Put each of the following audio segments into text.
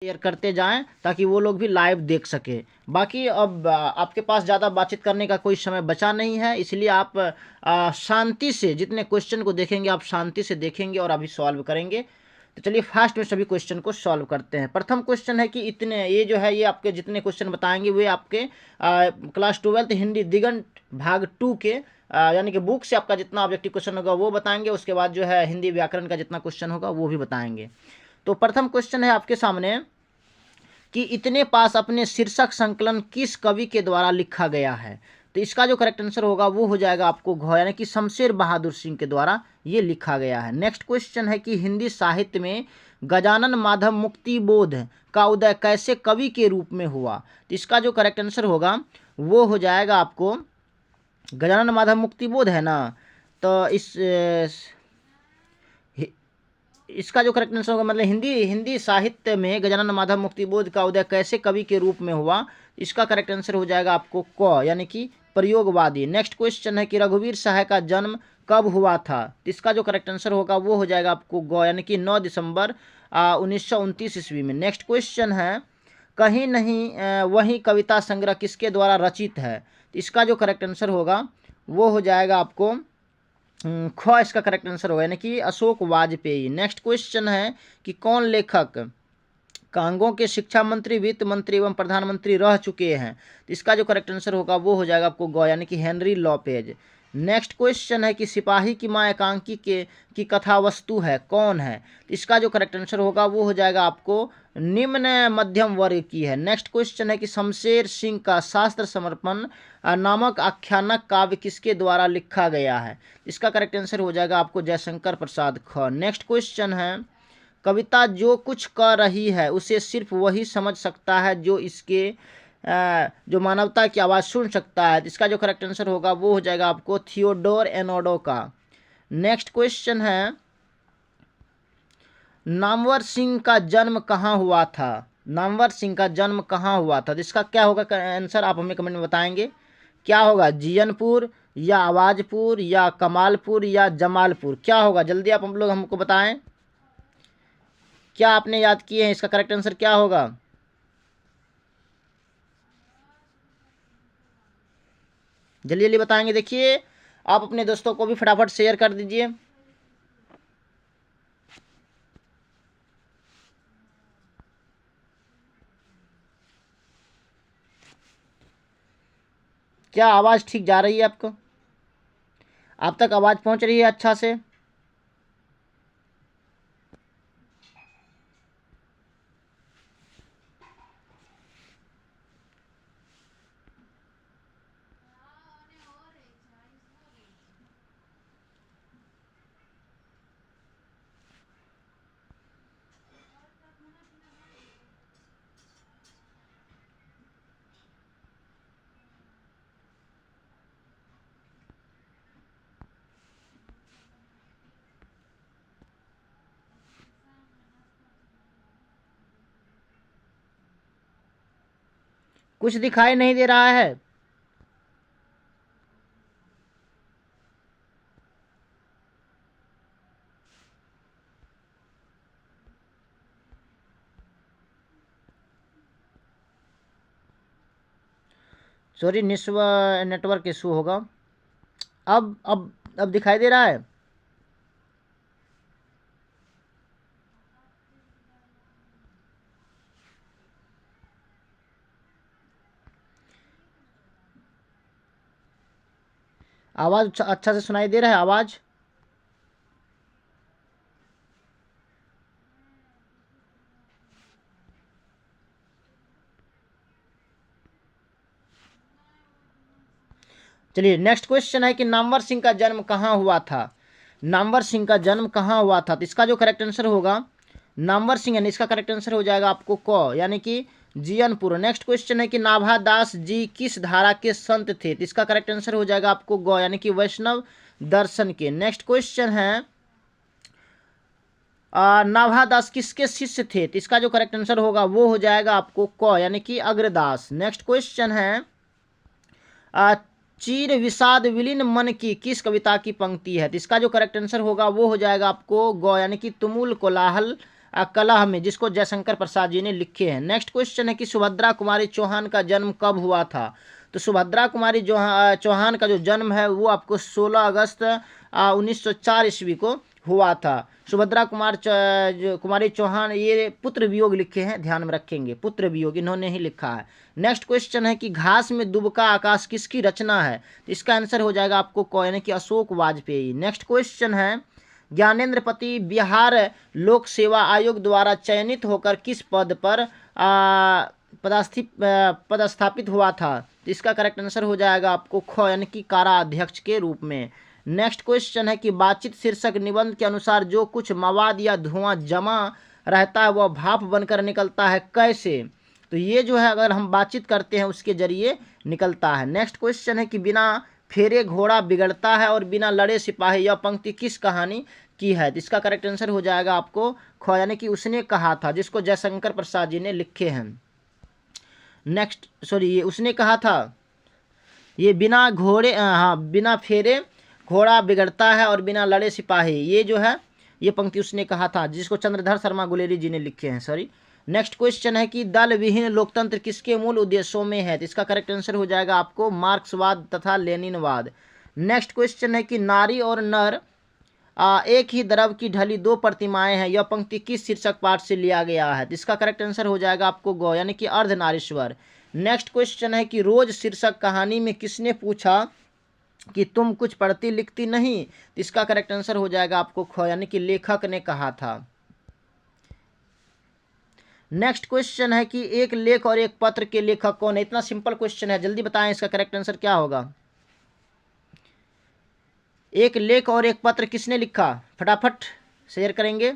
Share करते जाएं ताकि वो लोग भी लाइव देख सके। बाकी अब आपके पास ज़्यादा बातचीत करने का कोई समय बचा नहीं है, इसलिए आप शांति से जितने क्वेश्चन को देखेंगे आप शांति से देखेंगे और अभी सॉल्व करेंगे। तो चलिए फास्ट में सभी क्वेश्चन को सॉल्व करते हैं। प्रथम क्वेश्चन है कि इतने ये जो है ये आपके जितने क्वेश्चन बताएंगे वे आपके क्लास 12th हिंदी दिगंत भाग 2 के यानी कि बुक से आपका जितना ऑब्जेक्टिव क्वेश्चन होगा वो बताएंगे। उसके बाद जो है हिंदी व्याकरण का जितना क्वेश्चन होगा वो भी बताएंगे। तो प्रथम क्वेश्चन है आपके सामने कि इतने पास अपने शीर्षक संकलन किस कवि के द्वारा लिखा गया है। तो इसका जो करेक्ट आंसर होगा वो हो जाएगा आपको घ, यानी कि शमशेर बहादुर सिंह के द्वारा ये लिखा गया है। नेक्स्ट क्वेश्चन है कि हिंदी साहित्य में गजानन माधव मुक्तिबोध का उदय कैसे कवि के रूप में हुआ। तो इसका जो करेक्ट आंसर होगा वो हो जाएगा आपको गजानन माधव मुक्तिबोध है ना, तो इसका जो करेक्ट आंसर होगा मतलब हिंदी साहित्य में गजानन माधव मुक्तिबोध का उदय कैसे कवि के रूप में हुआ। इसका करेक्ट आंसर हो जाएगा आपको क, यानी कि प्रयोगवादी। नेक्स्ट क्वेश्चन है कि रघुवीर सहाय का जन्म कब हुआ था। इसका जो करेक्ट आंसर होगा वो हो जाएगा आपको ग, यानी कि 9 दिसंबर 1929 ईस्वी में। नेक्स्ट क्वेश्चन है कहीं नहीं वही कविता संग्रह किसके द्वारा रचित है। इसका जो करेक्ट आंसर होगा वो हो जाएगा आपको ख, इसका करेक्ट आंसर होगा, यानी कि अशोक वाजपेयी। नेक्स्ट क्वेश्चन है कि कौन लेखक कांगो के शिक्षा मंत्री, वित्त मंत्री एवं प्रधानमंत्री रह चुके हैं। तो इसका जो करेक्ट आंसर होगा वो हो जाएगा आपको ग, यानी कि हेनरी लॉपेज। नेक्स्ट क्वेश्चन है कि सिपाही की मां एकांकी की कथा वस्तु है कौन है। इसका जो करेक्ट आंसर होगा वो हो जाएगा आपको निम्न मध्यम वर्ग की है। नेक्स्ट क्वेश्चन है कि शमशेर सिंह का शास्त्र समर्पण नामक आख्यानक काव्य किसके द्वारा लिखा गया है। इसका करेक्ट आंसर हो जाएगा आपको जयशंकर प्रसाद ख। नेक्स्ट क्वेश्चन है कविता जो कुछ कर रही है उसे सिर्फ वही समझ सकता है जो इसके जो मानवता की आवाज़ सुन सकता है। इसका जो करेक्ट आंसर होगा वो हो जाएगा आपको थियोडोर एनोडो का। नेक्स्ट क्वेश्चन है नामवर सिंह का जन्म कहाँ हुआ था। नामवर सिंह का जन्म कहाँ हुआ था। तो इसका क्या होगा आंसर आप हमें कमेंट में बताएंगे। क्या होगा जीयनपुर या आवाजपुर या कमालपुर या जमालपुर, क्या होगा जल्दी आप हम लोग हमको बताएं। क्या आपने याद किए हैं, इसका करेक्ट आंसर क्या होगा। जल्दी जल्दी बताएंगे। देखिए आप अपने दोस्तों को भी फटाफट शेयर कर दीजिए। क्या आवाज़ ठीक जा रही है आपको, आप तक आवाज़ पहुंच रही है अच्छा से। कुछ दिखाई नहीं दे रहा है। सॉरी नेटवर्क इशू होगा। अब दिखाई दे रहा है। आवाज़ अच्छा से सुनाई दे रहा है आवाज़। चलिए नेक्स्ट क्वेश्चन है कि नामवर सिंह का जन्म कहाँ हुआ था। नामवर सिंह का जन्म कहाँ हुआ था। तो इसका जो करेक्ट आंसर होगा नामवर सिंह यानी इसका करेक्ट आंसर हो जाएगा आपको क, यानी कि जीयनपुर। नेक्स्ट क्वेश्चन है कि नाभादास जी किस धारा के संत थे। तो इसका करेक्ट आंसर हो जाएगा आपको ग, यानी कि वैष्णव दर्शन के। नेक्स्ट क्वेश्चन है नाभादास किसके शिष्य थे। तो इसका जो करेक्ट आंसर होगा वो हो जाएगा आपको क, यानी कि अग्रदास। नेक्स्ट क्वेश्चन है चीर विषाद विलीन मन की किस कविता की पंक्ति है। तो इसका जो करेक्ट आंसर होगा वो हो जाएगा आपको ग, यानी कि तुमुल कोलाहल कलह में, जिसको जयशंकर प्रसाद जी ने लिखे हैं। नेक्स्ट क्वेश्चन है कि सुभद्रा कुमारी चौहान का जन्म कब हुआ था। तो सुभद्रा कुमारी चौहान का जो जन्म है वो आपको 16 अगस्त 1904 ईस्वी को हुआ था। सुभद्रा कुमारी चौहान, ये पुत्र वियोग लिखे हैं, ध्यान में रखेंगे, पुत्र वियोग इन्होंने ही लिखा है। नेक्स्ट क्वेश्चन है कि घास में दुबका आकाश किसकी रचना है। तो इसका आंसर हो जाएगा आपको क, यानी कि अशोक वाजपेयी। नेक्स्ट क्वेश्चन है ज्ञानेंद्र पति बिहार लोक सेवा आयोग द्वारा चयनित होकर किस पद पर पदस्थापित हुआ था। तो इसका करेक्ट आंसर हो जाएगा आपको ख, यानी कि कारा अध्यक्ष के रूप में। नेक्स्ट क्वेश्चन है कि बातचीत शीर्षक निबंध के अनुसार जो कुछ मवाद या धुआं जमा रहता है वह भाप बनकर निकलता है, कैसे। तो ये जो है अगर हम बातचीत करते हैं उसके जरिए निकलता है। नेक्स्ट क्वेश्चन है कि बिना फेरे घोड़ा बिगड़ता है और बिना लड़े सिपाही, यह पंक्ति किस कहानी की है। तो इसका करेक्ट आंसर हो जाएगा आपको ख, यानी कि उसने कहा था, जिसको जयशंकर प्रसाद जी ने लिखे हैं। नेक्स्ट ये उसने कहा था, ये बिना बिना फेरे घोड़ा बिगड़ता है और बिना लड़े सिपाही, ये जो है ये पंक्ति उसने कहा था, जिसको चंद्रधर शर्मा गुलेरी जी ने लिखे हैं। नेक्स्ट क्वेश्चन है कि दल विहीन लोकतंत्र किसके मूल उद्देश्यों में है। तो इसका करेक्ट आंसर हो जाएगा आपको मार्क्सवाद तथा लेनिनवाद। नेक्स्ट क्वेश्चन है कि नारी और नर एक ही द्रव की ढली दो प्रतिमाएं हैं, यह पंक्ति किस शीर्षक पाठ से लिया गया है। तो इसका करेक्ट आंसर हो जाएगा आपको ग, यानी कि अर्धनारीश्वर। नेक्स्ट क्वेश्चन है कि रोज शीर्षक कहानी में किसने पूछा कि तुम कुछ पढ़ती लिखती नहीं। तो इसका करेक्ट आंसर हो जाएगा आपको ख, यानी कि लेखक ने कहा था। नेक्स्ट क्वेश्चन है कि एक लेख और एक पत्र के लेखक कौन है। इतना सिंपल क्वेश्चन है, जल्दी बताएं इसका करेक्ट आंसर क्या होगा। एक लेख और एक पत्र किसने लिखा, फटाफट शेयर करेंगे।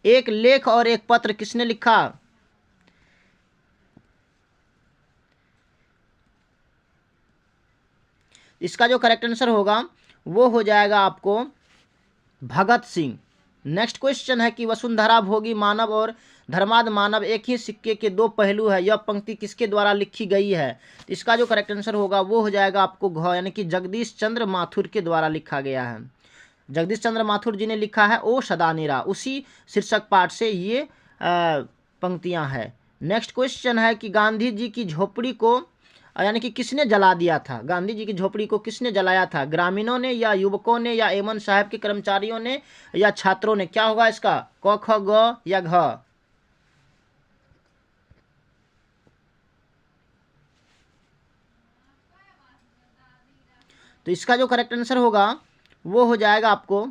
एक लेख और एक पत्र किसने लिखा। इसका जो करेक्ट आंसर होगा वो हो जाएगा आपको भगत सिंह। नेक्स्ट क्वेश्चन है कि वसुंधरा भोगी मानव और धर्माद मानव एक ही सिक्के के दो पहलू है, यह पंक्ति किसके द्वारा लिखी गई है। इसका जो करेक्ट आंसर होगा वो हो जाएगा आपको घ, यानी कि जगदीश चंद्र माथुर के द्वारा लिखा गया है। जगदीश चंद्र माथुर जी ने लिखा है ओ सदानीरा, उसी शीर्षक पाठ से ये पंक्तियां हैं। नेक्स्ट क्वेश्चन है कि गांधी जी की झोपड़ी को यानी कि किसने जला दिया था। गांधी जी की झोपड़ी को किसने जलाया था, ग्रामीणों ने या युवकों ने या एमन साहब के कर्मचारियों ने या छात्रों ने। क्या होगा इसका, क ख ग या घ। तो इसका जो करेक्ट आंसर होगा वो हो जाएगा आपको,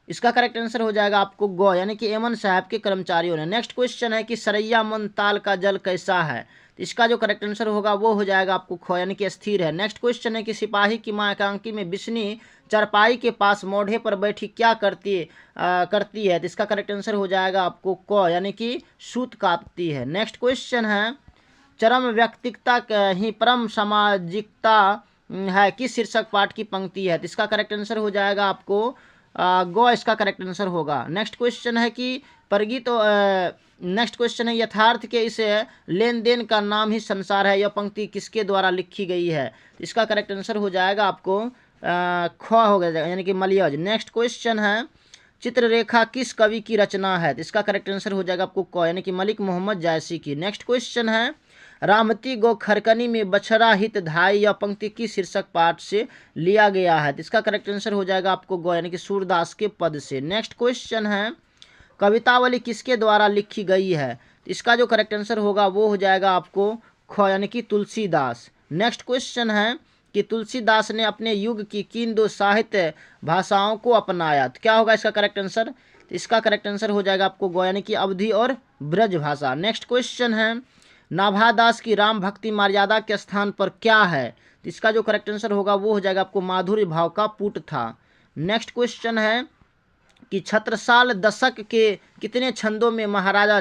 इसका करेक्ट आंसर हो जाएगा आपको ग, यानी कि एमन साहब के कर्मचारियों ने। नेक्स्ट क्वेश्चन है कि सरैया मन ताल का जल कैसा है। तो इसका जो करेक्ट आंसर होगा वो हो जाएगा आपको ख, यानी कि स्थिर है। नेक्स्ट क्वेश्चन है कि सिपाही की मां एकांकी में बिस्नी चरपाई के पास मोढ़े पर बैठी क्या करती है। तो इसका करेक्ट आंसर हो जाएगा आपको क, यानी कि सूत काटती है। नेक्स्ट क्वेश्चन है चरम व्यक्तिकता ही परम सामाजिकता है, किस शीर्षक पाठ की पंक्ति है। तो इसका करेक्ट आंसर हो जाएगा आपको गो, इसका करेक्ट आंसर होगा। नेक्स्ट क्वेश्चन है कि नेक्स्ट क्वेश्चन है यथार्थ के इस लेन देन का नाम ही संसार है, यह पंक्ति किसके द्वारा लिखी गई है। इसका करेक्ट आंसर हो जाएगा आपको ख हो गया, यानी कि मलियज। नेक्स्ट क्वेश्चन है चित्ररेखा किस कवि की रचना है। तो इसका करेक्ट आंसर हो जाएगा आपको क, यानी कि मलिक मोहम्मद जायसी की। नेक्स्ट क्वेश्चन है रामती गो खरकनी में बछड़ा हित धाई, यह पंक्ति की शीर्षक पाठ से लिया गया है। तो इसका करेक्ट आंसर हो जाएगा आपको ग, यानी कि सूरदास के पद से। नेक्स्ट क्वेश्चन है कवितावली किसके द्वारा लिखी गई है। तो इसका जो करेक्ट आंसर होगा वो हो जाएगा आपको ख, यानी कि तुलसीदास। नेक्स्ट क्वेश्चन है कि तुलसीदास ने अपने युग की किन दो साहित्य भाषाओं को अपनाया। तो क्या होगा इसका करेक्ट आंसर। तो इसका करेक्ट आंसर हो जाएगा आपको ग, यानी कि अवधी और ब्रज भाषा। नेक्स्ट क्वेश्चन है नाभादास की राम भक्ति मर्यादा के स्थान पर क्या है। तो इसका जो करेक्ट आंसर होगा वो हो जाएगा आपको माधुर्य भाव का पुट था। नेक्स्ट क्वेश्चन है कि छत्रसाल दशक के कितने छंदों में महाराजा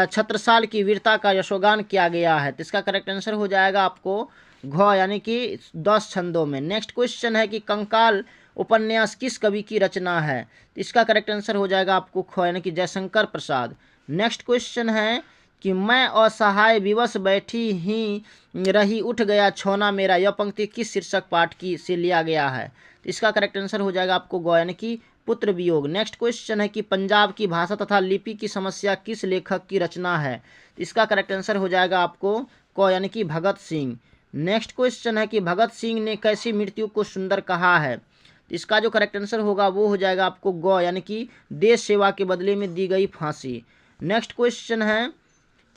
छत्रसाल की वीरता का यशोगान किया गया है। तो इसका करेक्ट आंसर हो जाएगा आपको घ, यानी कि 10 छंदों में। नेक्स्ट क्वेश्चन है कि कंकाल उपन्यास किस कवि की रचना है। तो इसका करेक्ट आंसर हो जाएगा आपको ख, यानी कि जयशंकर प्रसाद। नेक्स्ट क्वेश्चन है कि मैं असहाय विवश बैठी ही रही, उठ गया छौना मेरा। यह पंक्ति किस शीर्षक पाठ की से लिया गया है? तो इसका करेक्ट आंसर हो जाएगा आपको ग, यानी कि पुत्र वियोग। नेक्स्ट क्वेश्चन है कि पंजाब की भाषा तथा लिपि की समस्या किस लेखक की रचना है? तो इसका करेक्ट आंसर हो जाएगा आपको क, यानी कि भगत सिंह। नेक्स्ट क्वेश्चन है कि भगत सिंह ने कैसी मृत्यु को सुंदर कहा है? तो इसका जो करेक्ट आंसर होगा वो हो जाएगा आपको ग, यानी कि देश सेवा के बदले में दी गई फांसी। नेक्स्ट क्वेश्चन है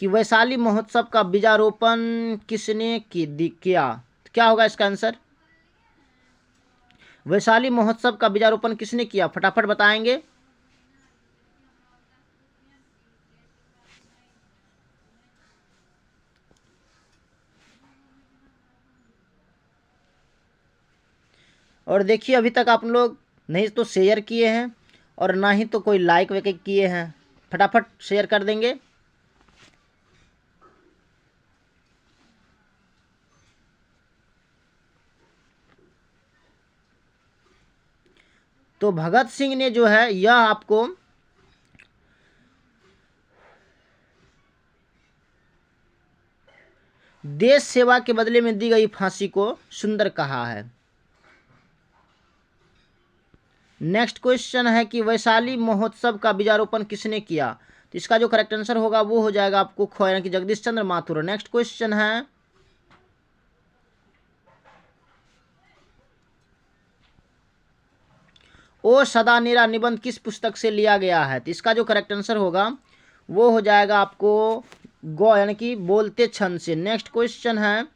कि वैशाली महोत्सव का बीजारोपण किसने किया? तो क्या होगा इसका आंसर? वैशाली महोत्सव का बीजारोपण किसने किया? फटाफट बताएंगे। और देखिए अभी तक आप लोग नहीं तो शेयर किए हैं और ना ही तो कोई लाइक वैक किए हैं, फटाफट शेयर कर देंगे। तो भगत सिंह ने जो है यह आपको देश सेवा के बदले में दी गई फांसी को सुंदर कहा है। नेक्स्ट क्वेश्चन है कि वैशाली महोत्सव का बीजारोपण किसने किया? तो इसका जो करेक्ट आंसर होगा वो हो जाएगा आपको ख, यानी कि जगदीश चंद्र माथुर। नेक्स्ट क्वेश्चन है ओ सदा नेरा निबंध किस पुस्तक से लिया गया है? तो इसका जो करेक्ट आंसर होगा वो हो जाएगा आपको ग, यानी कि बोलते छंद से। नेक्स्ट क्वेश्चन है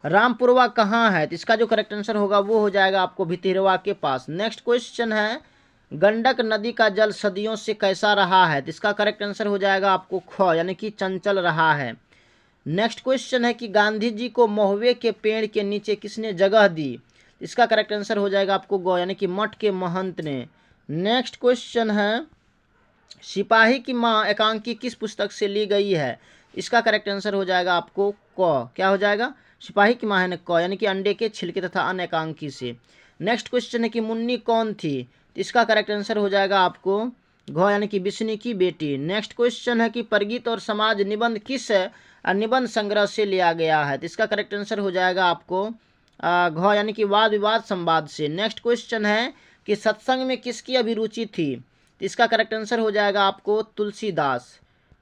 रामपुरवा कहाँ है? तो इसका जो करेक्ट आंसर होगा वो हो जाएगा आपको भितिरवा के पास। नेक्स्ट क्वेश्चन है गंडक नदी का जल सदियों से कैसा रहा है? तो इसका करेक्ट आंसर हो जाएगा आपको ख, यानी कि चंचल रहा है। नेक्स्ट क्वेश्चन है कि गांधी जी को महुए के पेड़ के नीचे किसने जगह दी? इसका करेक्ट आंसर हो जाएगा आपको ग, यानी कि मठ के महंत ने। नेक्स्ट क्वेश्चन है सिपाही की माँ एकांकी किस पुस्तक से ली गई है? इसका करेक्ट आंसर हो जाएगा आपको क, क्या हो जाएगा? सिपाही की माँ है न क, यानी कि अंडे के छिलके तथा अन्य एकांकी से। नेक्स्ट क्वेश्चन है कि मुन्नी कौन थी? इसका करेक्ट आंसर हो जाएगा आपको घ, यानी कि बिस्नी की बेटी। नेक्स्ट क्वेश्चन है कि परगीत और समाज निबंध किस निबंध संग्रह से लिया गया है? तो इसका करेक्ट आंसर हो जाएगा आपको घ, यानी कि वाद विवाद संवाद से। नेक्स्ट क्वेश्चन है कि सत्संग में किसकी अभिरुचि थी? तो इसका करेक्ट आंसर हो जाएगा आपको तुलसीदास।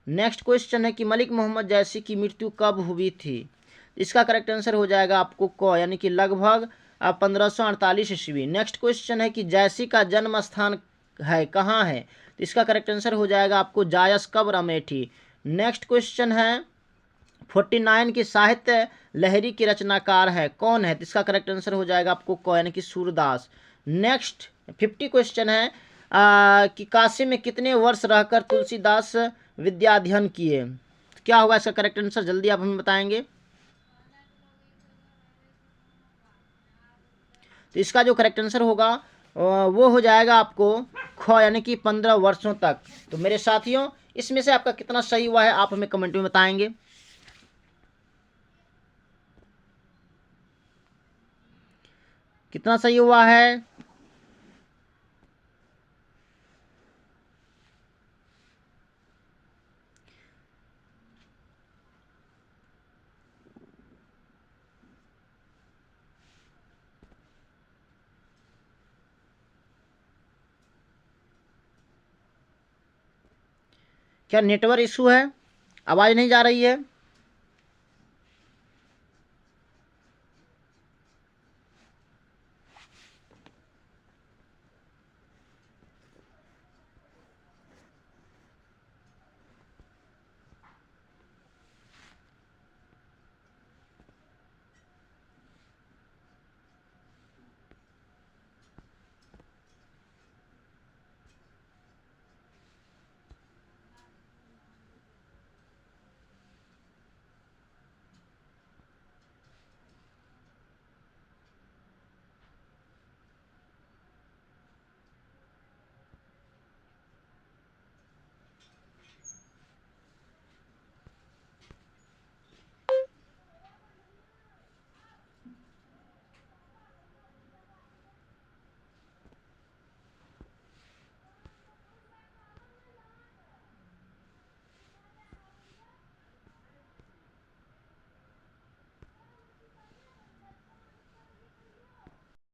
नेक्स्ट क्वेश्चन है कि मलिक मोहम्मद जैसी की मृत्यु कब हुई थी? इसका करेक्ट आंसर हो जाएगा आपको क, यानी कि लगभग 1548 ईस्वी। नेक्स्ट क्वेश्चन है कि जैसी का जन्म स्थान है कहाँ है? तो इसका करेक्ट आंसर हो जाएगा आपको जायस कब्र अमेठी। नेक्स्ट क्वेश्चन है 49 की साहित्य लहरी की रचनाकार है कौन है? तो इसका करेक्ट आंसर हो जाएगा आपको क, यानी कि सूरदास। नेक्स्ट 50 क्वेश्चन है कि काशी में कितने वर्ष रहकर तुलसीदास विद्या अध्ययन किए? तो क्या होगा इसका करेक्ट आंसर? जल्दी आप हमें बताएंगे। तो इसका जो करेक्ट आंसर होगा वो हो जाएगा आपको ख, यानी कि 15 वर्षों तक। तो मेरे साथियों इसमें से आपका कितना सही हुआ है आप हमें कमेंट में बताएंगे। कितना सही हुआ है? क्या नेटवर्क इशू है? आवाज़ नहीं जा रही है?